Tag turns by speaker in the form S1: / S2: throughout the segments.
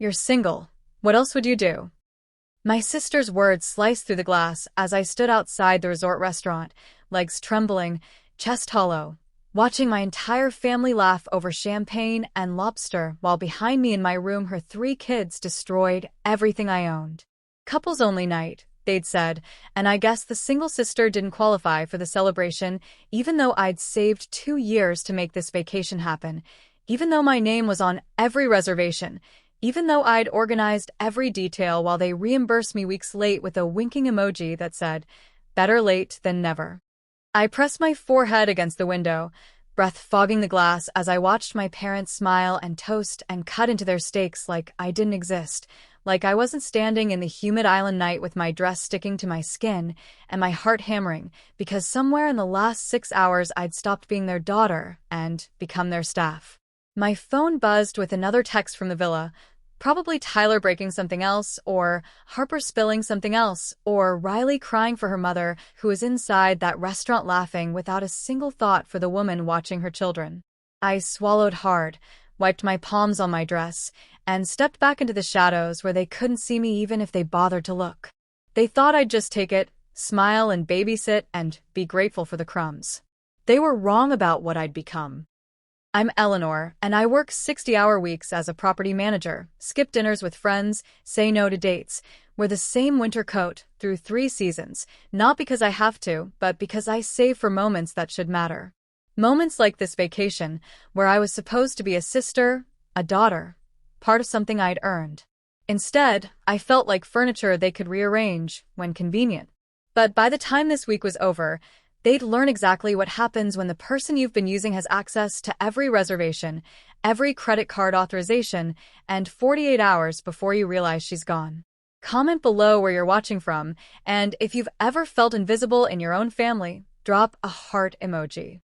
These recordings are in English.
S1: You're single. What else would you do? My sister's words sliced through the glass as I stood outside the resort restaurant, legs trembling, chest hollow, watching my entire family laugh over champagne and lobster while behind me in my room her 3 kids destroyed everything I owned. Couples only night, they'd said, and I guess the single sister didn't qualify for the celebration even though I'd saved 2 years to make this vacation happen, even though my name was on every reservation, even though I'd organized every detail while they reimbursed me weeks late with a winking emoji that said, "Better late than never." I pressed my forehead against the window, breath fogging the glass as I watched my parents smile and toast and cut into their steaks like I didn't exist, like I wasn't standing in the humid island night with my dress sticking to my skin and my heart hammering because somewhere in the last 6 hours I'd stopped being their daughter and become their staff. My phone buzzed with another text from the villa, probably Tyler breaking something else, or Harper spilling something else, or Riley crying for her mother who was inside that restaurant laughing without a single thought for the woman watching her children. I swallowed hard, wiped my palms on my dress, and stepped back into the shadows where they couldn't see me even if they bothered to look. They thought I'd just take it, smile and babysit and be grateful for the crumbs. They were wrong about what I'd become. I'm Eleanor, and I work 60-hour weeks as a property manager, skip dinners with friends, say no to dates, wear the same winter coat through 3 seasons, not because I have to, but because I save for moments that should matter. Moments like this vacation, where I was supposed to be a sister, a daughter, part of something I'd earned. Instead, I felt like furniture they could rearrange when convenient. But by the time this week was over, they'd learn exactly what happens when the person you've been using has access to every reservation, every credit card authorization, and 48 hours before you realize she's gone. Comment below where you're watching from, and if you've ever felt invisible in your own family, drop a heart emoji.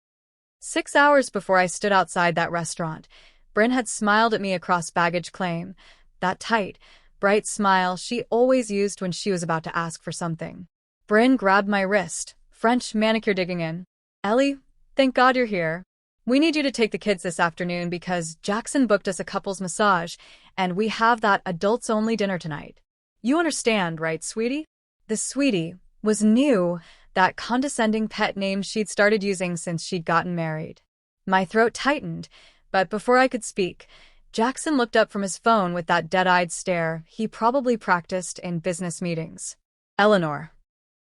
S1: 6 hours before I stood outside that restaurant, Bryn had smiled at me across baggage claim, that tight, bright smile she always used when she was about to ask for something. Bryn grabbed my wrist, French manicure digging in. "Ellie, thank God you're here. We need you to take the kids this afternoon because Jackson booked us a couples massage, and we have that adults-only dinner tonight. You understand, right, sweetie?" The sweetie was new, that condescending pet name she'd started using since she'd gotten married. My throat tightened, but before I could speak, Jackson looked up from his phone with that dead-eyed stare he probably practiced in business meetings. "Eleanor."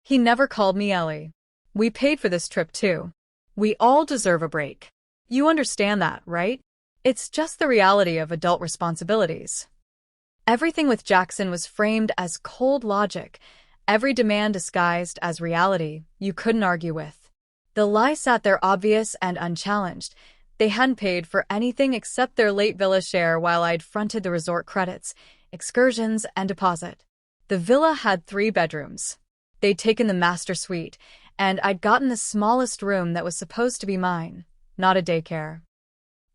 S1: He never called me Ellie. "We paid for this trip too. We all deserve a break. You understand that, right? It's just the reality of adult responsibilities." Everything with Jackson was framed as cold logic, every demand disguised as reality you couldn't argue with. The lie sat there obvious and unchallenged. They hadn't paid for anything except their late villa share while I'd fronted the resort credits, excursions, and deposit. The villa had 3 bedrooms. They'd taken the master suite, and I'd gotten the smallest room that was supposed to be mine, not a daycare.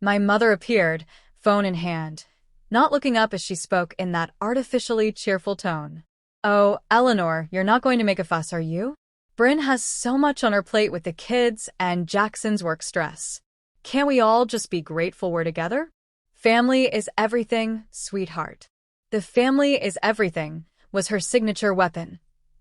S1: My mother appeared, phone in hand, not looking up as she spoke in that artificially cheerful tone. "Oh, Eleanor, you're not going to make a fuss, are you? Bryn has so much on her plate with the kids and Jackson's work stress. Can't we all just be grateful we're together? Family is everything, sweetheart." The family is everything was her signature weapon.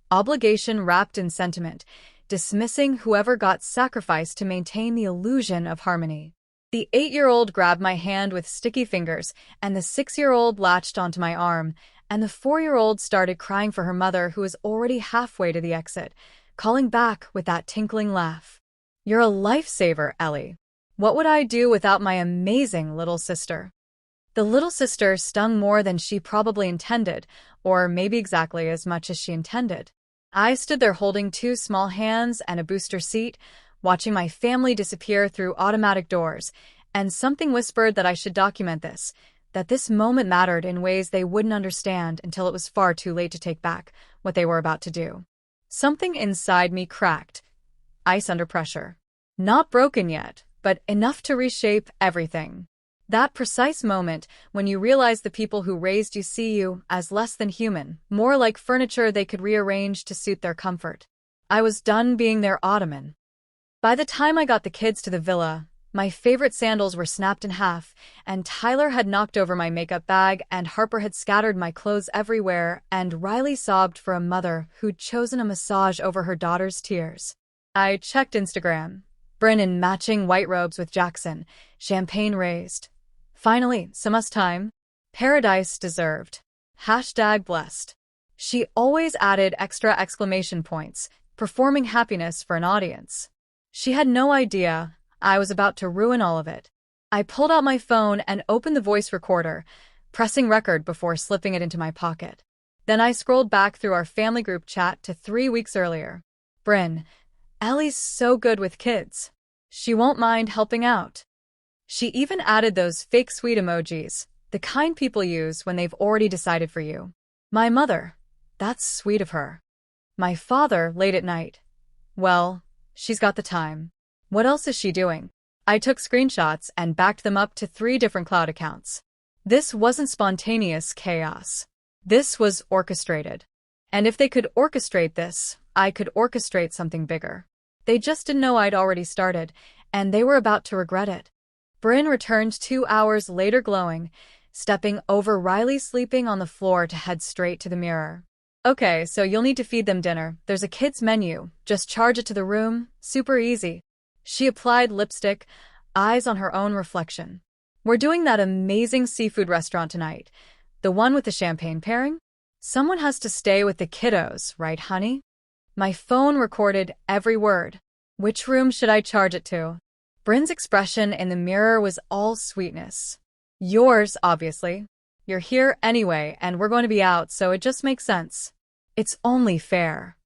S1: Obligation wrapped in sentiment, dismissing whoever got sacrificed to maintain the illusion of harmony. The 8-year-old grabbed my hand with sticky fingers, and the 6-year-old latched onto my arm, and the 4-year-old started crying for her mother who was already halfway to the exit, calling back with that tinkling laugh. "You're a lifesaver, Ellie. What would I do without my amazing little sister?" The little sister stung more than she probably intended, or maybe exactly as much as she intended. I stood there holding 2 small hands and a booster seat, watching my family disappear through automatic doors, and something whispered that I should document this, that this moment mattered in ways they wouldn't understand until it was far too late to take back what they were about to do. Something inside me cracked. Ice under pressure. Not broken yet, but enough to reshape everything. That precise moment when you realize the people who raised you see you as less than human, more like furniture they could rearrange to suit their comfort. I was done being their ottoman. By the time I got the kids to the villa, My favorite sandals were snapped in half, and Tyler had knocked over my makeup bag, and Harper had scattered my clothes everywhere, and Riley sobbed for a mother who'd chosen a massage over her daughter's tears. I checked Instagram. Bryn in matching white robes with Jackson, champagne raised. Finally, some us time. Paradise deserved. #blessed. She always added extra exclamation points, performing happiness for an audience. She had no idea I was about to ruin all of it. I pulled out my phone and opened the voice recorder, pressing record before slipping it into my pocket. Then I scrolled back through our family group chat to 3 weeks earlier. Bryn, Ellie's so good with kids. She won't mind helping out. She even added those fake sweet emojis, the kind people use when they've already decided for you. My mother, that's sweet of her. My father, late at night. Well, she's got the time. What else is she doing? I took screenshots and backed them up to 3 different cloud accounts. This wasn't spontaneous chaos. This was orchestrated. And if they could orchestrate this, I could orchestrate something bigger. They just didn't know I'd already started, and they were about to regret it. Bryn returned 2 hours later glowing, stepping over Riley sleeping on the floor to head straight to the mirror. Okay, so you'll need to feed them dinner. There's a kids menu. Just charge it to the room. Super easy. She applied lipstick, eyes on her own reflection. We're doing that amazing seafood restaurant tonight. The one with the champagne pairing? Someone has to stay with the kiddos, right, honey? My phone recorded every word. Which room should I charge it to? Bryn's expression in the mirror was all sweetness. Yours, obviously. You're here anyway, and we're going to be out, so it just makes sense. It's only fair.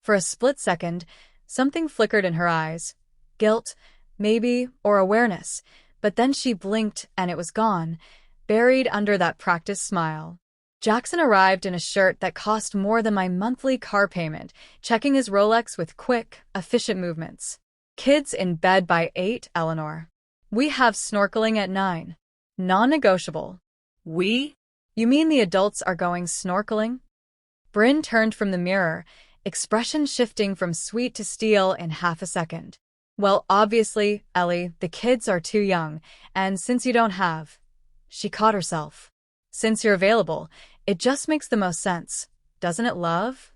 S1: For a split second, something flickered in her eyes. Guilt, maybe, or awareness, but then she blinked and it was gone, buried under that practiced smile. Jackson arrived in a shirt that cost more than my monthly car payment, checking his Rolex with quick, efficient movements. Kids in bed by 8, Eleanor. We have snorkeling at 9. Non-negotiable. We? You mean the adults are going snorkeling? Bryn turned from the mirror, expression shifting from sweet to steel in half a second. Well, obviously, Ellie, the kids are too young, and since you don't have... She caught herself. Since you're available, it just makes the most sense, doesn't it, love?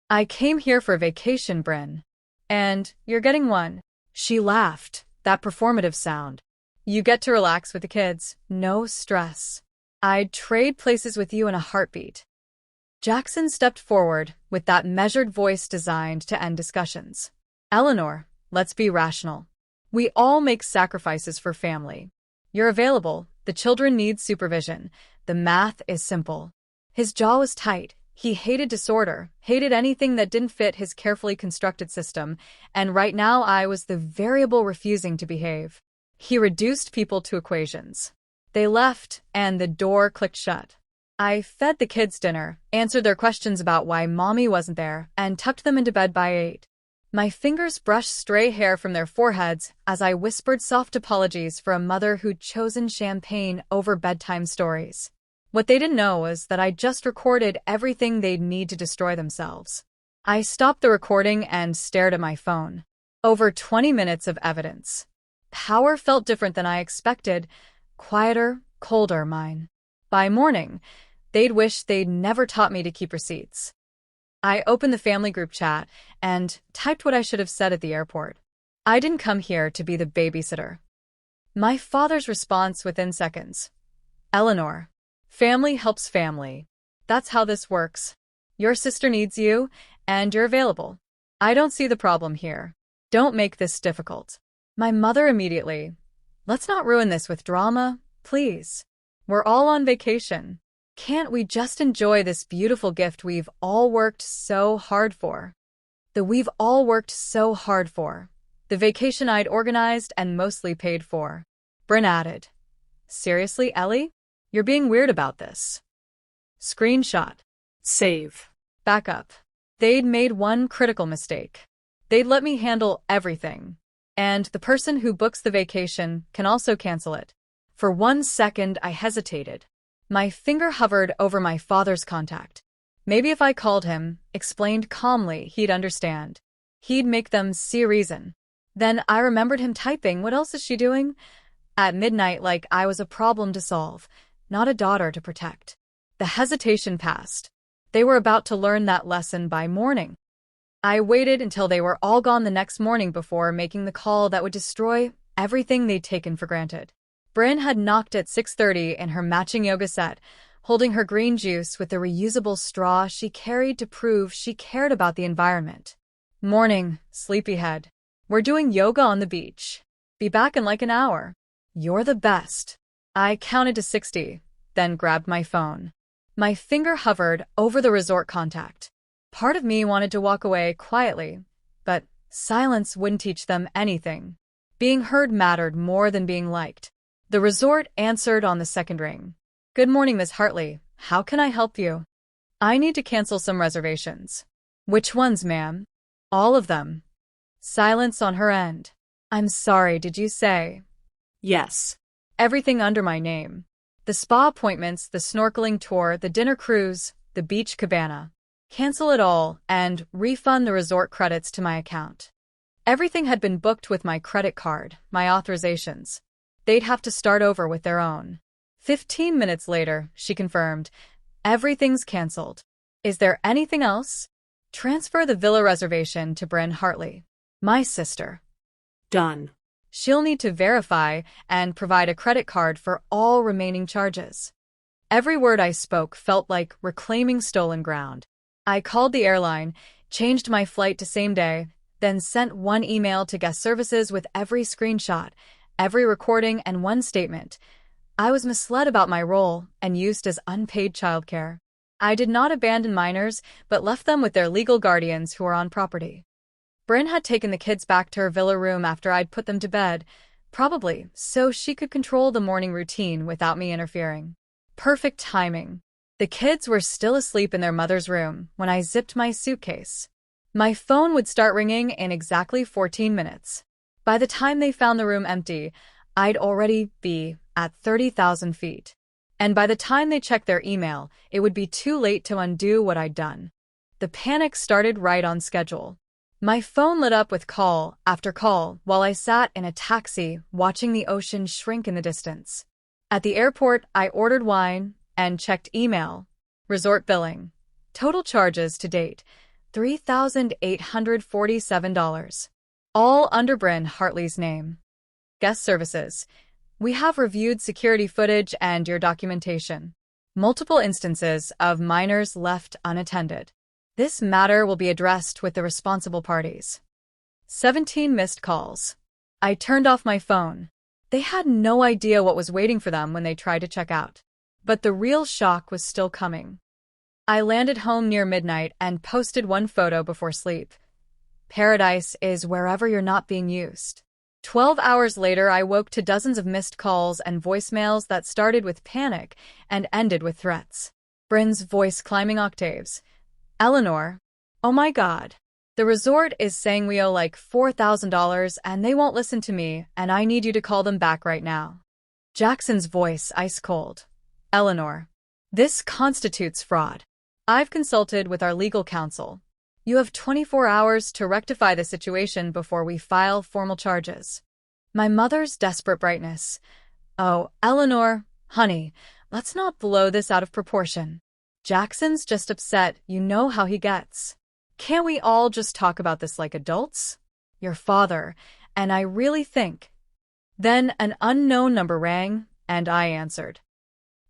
S1: I came here for vacation, Bryn. And you're getting one. She laughed, that performative sound. You get to relax with the kids, no stress. I'd trade places with you in a heartbeat. Jackson stepped forward with that measured voice designed to end discussions. Eleanor, let's be rational. We all make sacrifices for family. You're available. The children need supervision. The math is simple. His jaw was tight. He hated disorder, hated anything that didn't fit his carefully constructed system, and right now I was the variable refusing to behave. He reduced people to equations. They left, and the door clicked shut. I fed the kids dinner, answered their questions about why mommy wasn't there, and tucked them into bed by 8. My fingers brushed stray hair from their foreheads as I whispered soft apologies for a mother who'd chosen champagne over bedtime stories. What they didn't know was that I just recorded everything they'd need to destroy themselves. I stopped the recording and stared at my phone. Over 20 minutes of evidence. Power felt different than I expected. Quieter, colder, mine. By morning, they'd wish they'd never taught me to keep receipts. I opened the family group chat and typed what I should have said at the airport. I didn't come here to be the babysitter. My father's response within seconds. Eleanor, family helps family. That's how this works. Your sister needs you, and you're available. I don't see the problem here. Don't make this difficult. My mother immediately. Let's not ruin this with drama, please. We're all on vacation. Can't we just enjoy this beautiful gift we've all worked so hard for? We've all worked so hard for. The vacation I'd organized and mostly paid for. Bryn added. Seriously, Ellie? You're being weird about this. Screenshot. Save. Backup. They'd made one critical mistake. They'd let me handle everything. And the person who books the vacation can also cancel it. For 1 second, I hesitated. My finger hovered over my father's contact. Maybe if I called him, explained calmly, he'd understand. He'd make them see reason. Then I remembered him typing, "What else is she doing?" at midnight, like I was a problem to solve, not a daughter to protect. The hesitation passed. They were about to learn that lesson by morning. I waited until they were all gone the next morning before making the call that would destroy everything they'd taken for granted. Bryn had knocked at 6:30 in her matching yoga set, holding her green juice with the reusable straw she carried to prove she cared about the environment. "Morning, sleepyhead. We're doing yoga on the beach. Be back in like an hour. You're the best." I counted to 60, then grabbed my phone. My finger hovered over the resort contact. Part of me wanted to walk away quietly, but silence wouldn't teach them anything. Being heard mattered more than being liked. The resort answered on the second ring. "Good morning, Miss Hartley. How can I help you?" "I need to cancel some reservations." "Which ones, ma'am?" "All of them." Silence on her end. "I'm sorry, did you say?"
S2: Yes.
S1: "Everything under my name. The spa appointments, the snorkeling tour, the dinner cruise, the beach cabana. Cancel it all and refund the resort credits to my account." Everything had been booked with my credit card, my authorizations. They'd have to start over with their own. 15 minutes later, she confirmed, "Everything's canceled. Is there anything else?" "Transfer the villa reservation to Bryn Hartley, my sister."
S2: Done.
S1: "She'll need to verify and provide a credit card for all remaining charges." Every word I spoke felt like reclaiming stolen ground. I called the airline, changed my flight to same day, then sent one email to guest services with every screenshot, every recording, and one statement. I was misled about my role and used as unpaid childcare. I did not abandon minors, but left them with their legal guardians who were on property. Bryn had taken the kids back to her villa room after I'd put them to bed, probably so she could control the morning routine without me interfering. Perfect timing. The kids were still asleep in their mother's room when I zipped my suitcase. My phone would start ringing in exactly 14 minutes. By the time they found the room empty, I'd already be at 30,000 feet. And by the time they checked their email, it would be too late to undo what I'd done. The panic started right on schedule. My phone lit up with call after call while I sat in a taxi watching the ocean shrink in the distance. At the airport, I ordered wine and checked email. Resort billing. Total charges to date, $3,847. All under Bryn Hartley's name. Guest services. We have reviewed security footage and your documentation. Multiple instances of minors left unattended. This matter will be addressed with the responsible parties. 17 missed calls. I turned off my phone. They had no idea what was waiting for them when they tried to check out. But the real shock was still coming. I landed home near midnight and posted one photo before sleep. Paradise is wherever you're not being used. 12 hours later, I woke to dozens of missed calls and voicemails that started with panic and ended with threats. Bryn's voice climbing octaves. "Eleanor, oh my God. The resort is saying we owe like $4,000 and they won't listen to me and I need you to call them back right now." Jackson's voice ice cold. "Eleanor, this constitutes fraud. I've consulted with our legal counsel. You have 24 hours to rectify the situation before we file formal charges." My mother's desperate brightness. "Oh, Eleanor, honey, let's not blow this out of proportion. Jackson's just upset, you know how he gets. Can't we all just talk about this like adults? Your father, and I really think." Then an unknown number rang, and I answered.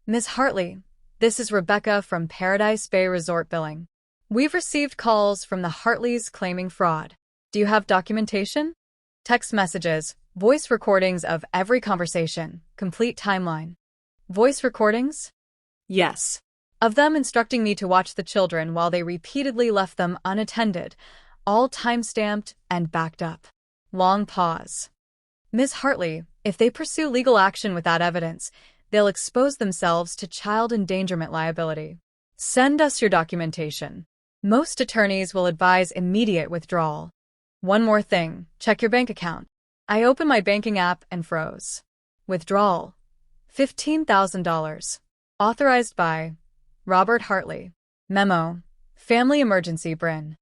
S1: "Miss Hartley, this is Rebecca from Paradise Bay Resort Billing. We've received calls from the Hartleys claiming fraud. Do you have documentation?" Text messages, voice recordings of every conversation, complete timeline. Voice recordings?
S2: Yes.
S1: Of them instructing me to watch the children while they repeatedly left them unattended, all time-stamped and backed up. Long pause. "Ms. Hartley, if they pursue legal action with that evidence, they'll expose themselves to child endangerment liability. Send us your documentation. Most attorneys will advise immediate withdrawal. One more thing, check your bank account." I opened my banking app and froze. Withdrawal. $15,000. Authorized by Robert Hartley. Memo. Family emergency, Bryn.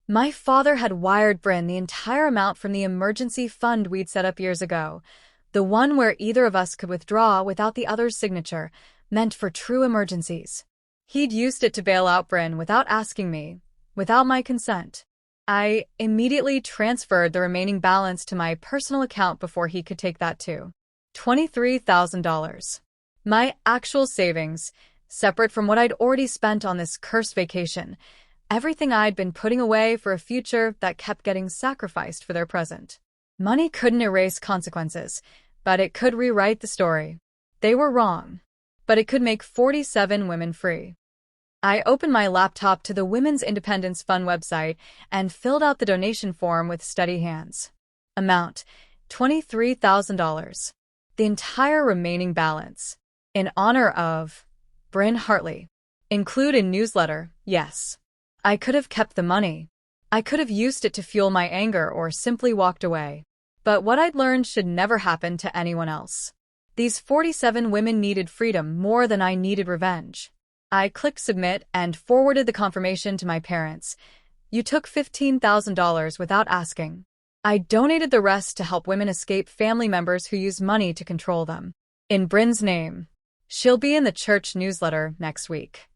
S1: My father had wired Bryn the entire amount from the emergency fund we'd set up years ago, the one where either of us could withdraw without the other's signature, meant for true emergencies. He'd used it to bail out Bryn without asking me, without my consent. I immediately transferred the remaining balance to my personal account before he could take that too. $23,000. My actual savings, separate from what I'd already spent on this cursed vacation. Everything I'd been putting away for a future that kept getting sacrificed for their present. Money couldn't erase consequences, but it could rewrite the story. They were wrong, but it could make 47 women free. I opened my laptop to the Women's Independence Fund website and filled out the donation form with steady hands. Amount: $23,000. The entire remaining balance. In honor of Bryn Hartley. Include in newsletter, yes. I could have kept the money. I could have used it to fuel my anger or simply walked away. But what I'd learned should never happen to anyone else. These 47 women needed freedom more than I needed revenge. I clicked submit and forwarded the confirmation to my parents. You took $15,000 without asking. I donated the rest to help women escape family members who use money to control them. In Bryn's name. She'll be in the church newsletter next week.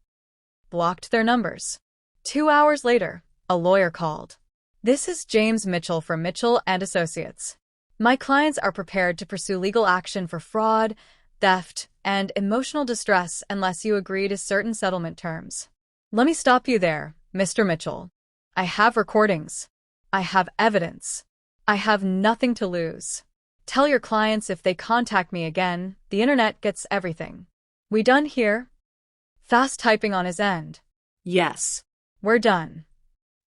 S1: Blocked their numbers. 2 hours later, a lawyer called. This is James Mitchell from Mitchell & Associates. My clients are prepared to pursue legal action for fraud, theft, and emotional distress unless you agree to certain settlement terms. Let me stop you there, Mr. Mitchell. I have recordings. I have evidence. I have nothing to lose. Tell your clients if they contact me again, the internet gets everything. We done here? Fast typing on his end.
S2: Yes.
S1: We're done.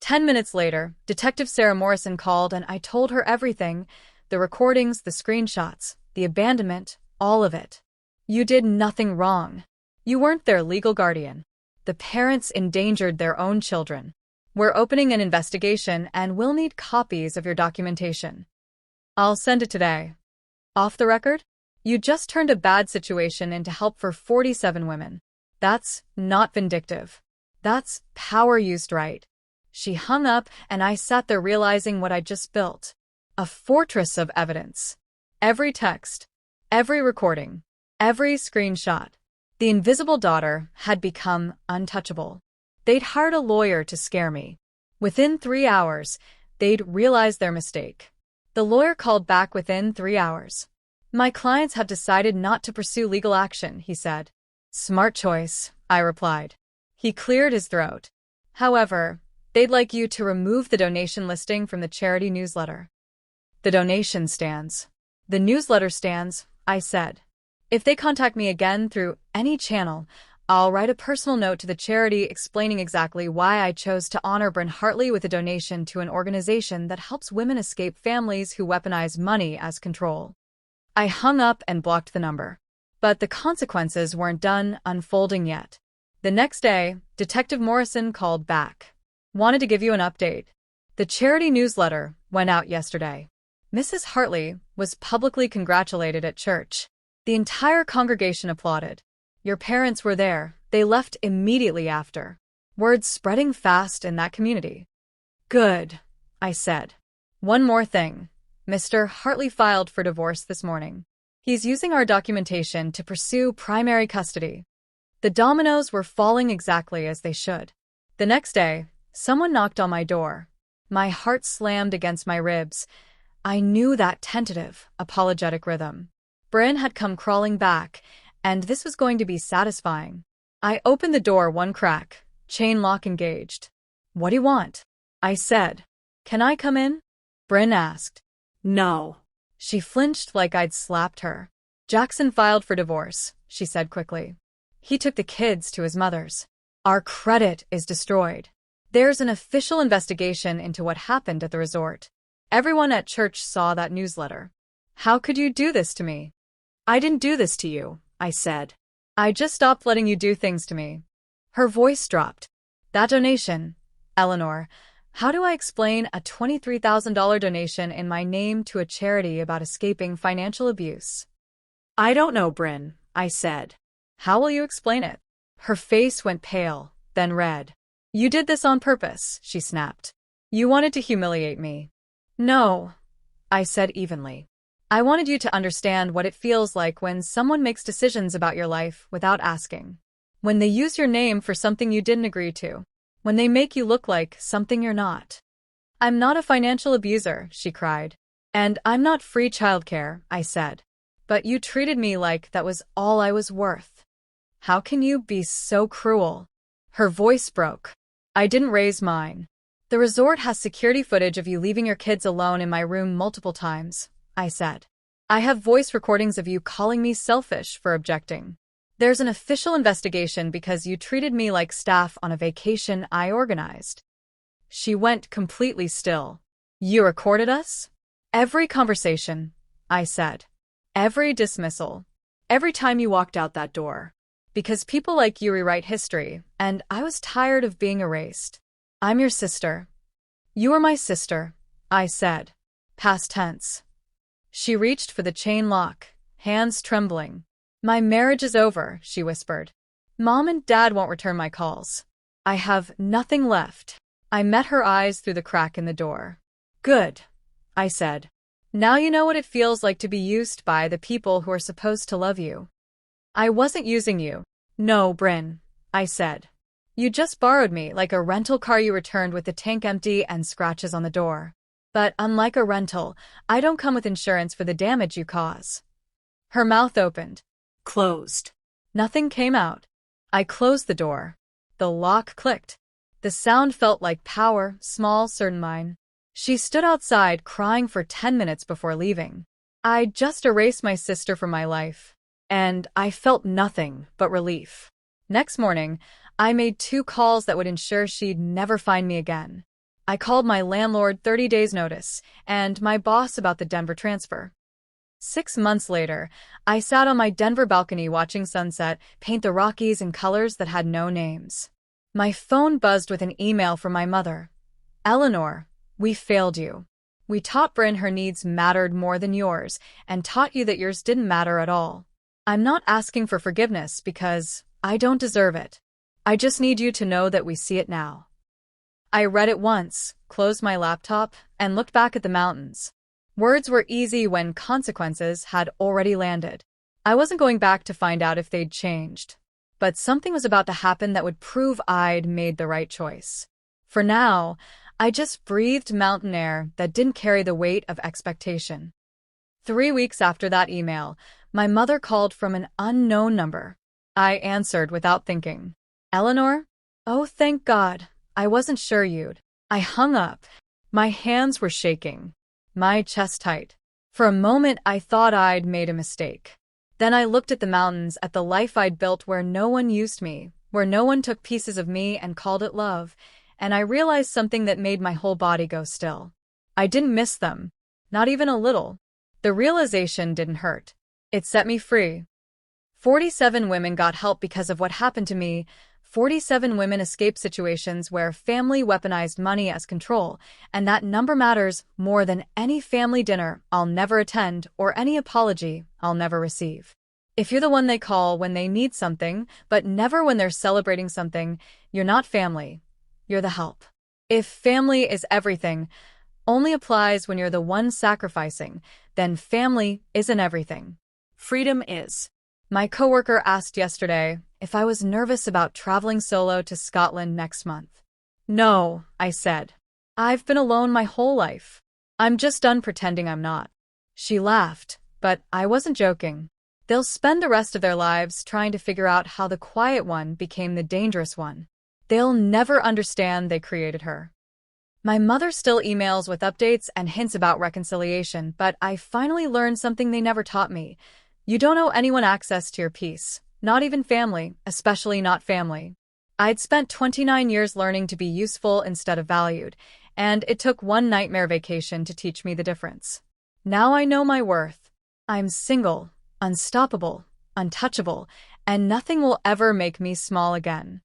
S1: 10 minutes later, Detective Sarah Morrison called and I told her everything, the recordings, the screenshots, the abandonment, all of it. You did nothing wrong. You weren't their legal guardian. The parents endangered their own children. We're opening an investigation and we'll need copies of your documentation. I'll send it today. Off the record? You just turned a bad situation into help for 47 women. That's not vindictive. That's power used right. She hung up and I sat there realizing what I'd just built. A fortress of evidence. Every text, every recording, every screenshot. The invisible daughter had become untouchable. They'd hired a lawyer to scare me. Within 3 hours, they'd realized their mistake. The lawyer called back within 3 hours. My clients have decided not to pursue legal action, he said. Smart choice, I replied. He cleared his throat. However, they'd like you to remove the donation listing from the charity newsletter. The donation stands. The newsletter stands, I said. If they contact me again through any channel, I'll write a personal note to the charity explaining exactly why I chose to honor Bryn Hartley with a donation to an organization that helps women escape families who weaponize money as control. I hung up and blocked the number. But the consequences weren't done unfolding yet. The next day, Detective Morrison called back. Wanted to give you an update. The charity newsletter went out yesterday. Mrs. Hartley was publicly congratulated at church. The entire congregation applauded. Your parents were there. They left immediately after. Word spreading fast in that community. Good, I said. One more thing. Mr. Hartley filed for divorce this morning. He's using our documentation to pursue primary custody. The dominoes were falling exactly as they should. The next day, someone knocked on my door. My heart slammed against my ribs. I knew that tentative, apologetic rhythm. Bryn had come crawling back, and this was going to be satisfying. I opened the door one crack, chain lock engaged. What do you want? I said. Can I come in? Bryn asked.
S2: No.
S1: She flinched like I'd slapped her. Jackson filed for divorce, she said quickly. He took the kids to his mother's. Our credit is destroyed. There's an official investigation into what happened at the resort. Everyone at church saw that newsletter. How could you do this to me? I didn't do this to you, I said. I just stopped letting you do things to me. Her voice dropped. That donation, Eleanor, how do I explain a $23,000 donation in my name to a charity about escaping financial abuse?
S2: I don't know, Bryn, I said.
S1: How will you explain it? Her face went pale, then red. You did this on purpose, she snapped. You wanted to humiliate me. No, I said evenly. I wanted you to understand what it feels like when someone makes decisions about your life without asking. When they use your name for something you didn't agree to. When they make you look like something you're not. I'm not a financial abuser, she cried. And I'm not free childcare, I said. But you treated me like that was all I was worth. How can you be so cruel? Her voice broke. I didn't raise mine. The resort has security footage of you leaving your kids alone in my room multiple times, I said. I have voice recordings of you calling me selfish for objecting. There's an official investigation because you treated me like staff on a vacation I organized. She went completely still. You recorded us? Every conversation, I said. Every dismissal. Every time you walked out that door. Because people like you rewrite history, and I was tired of being erased. I'm your sister. You are my sister, I said. Past tense. She reached for the chain lock, hands trembling. My marriage is over, she whispered. Mom and Dad won't return my calls. I have nothing left. I met her eyes through the crack in the door. Good, I said. Now you know what it feels like to be used by the people who are supposed to love you. I wasn't using you. No, Bryn, I said. You just borrowed me like a rental car you returned with the tank empty and scratches on the door. But unlike a rental, I don't come with insurance for the damage you cause. Her mouth opened.
S2: Closed.
S1: Nothing came out. I closed the door. The lock clicked. The sound felt like power, small, certain mine. She stood outside crying for 10 minutes before leaving. I just erased my sister from my life. And I felt nothing but relief. Next morning, I made 2 calls that would ensure she'd never find me again. I called my landlord 30 days notice, and my boss about the Denver transfer. 6 months later, I sat on my Denver balcony watching sunset paint the Rockies in colors that had no names. My phone buzzed with an email from my mother. Eleanor, we failed you. We taught Bryn her needs mattered more than yours, and taught you that yours didn't matter at all. I'm not asking for forgiveness because I don't deserve it. I just need you to know that we see it now. I read it once, closed my laptop, and looked back at the mountains. Words were easy when consequences had already landed. I wasn't going back to find out if they'd changed. But something was about to happen that would prove I'd made the right choice. For now, I just breathed mountain air that didn't carry the weight of expectation. 3 weeks after that email, my mother called from an unknown number. I answered without thinking. Eleanor? Oh, thank God. I wasn't sure you'd. I hung up. My hands were shaking. My chest tight. For a moment, I thought I'd made a mistake. Then I looked at the mountains, at the life I'd built where no one used me, where no one took pieces of me and called it love, and I realized something that made my whole body go still. I didn't miss them. Not even a little. The realization didn't hurt. It set me free. 47 women got help because of what happened to me. 47 women escaped situations where family weaponized money as control, and that number matters more than any family dinner I'll never attend or any apology I'll never receive. If you're the one they call when they need something, but never when they're celebrating something, you're not family. You're the help. If family is everything only applies when you're the one sacrificing, then family isn't everything.
S2: Freedom is.
S1: My coworker asked yesterday if I was nervous about traveling solo to Scotland next month. No, I said. I've been alone my whole life. I'm just done pretending I'm not. She laughed, but I wasn't joking. They'll spend the rest of their lives trying to figure out how the quiet one became the dangerous one. They'll never understand they created her. My mother still emails with updates and hints about reconciliation, but I finally learned something they never taught me. You don't owe anyone access to your peace, not even family, especially not family. I'd spent 29 years learning to be useful instead of valued, and it took one nightmare vacation to teach me the difference. Now I know my worth. I'm single, unstoppable, untouchable, and nothing will ever make me small again.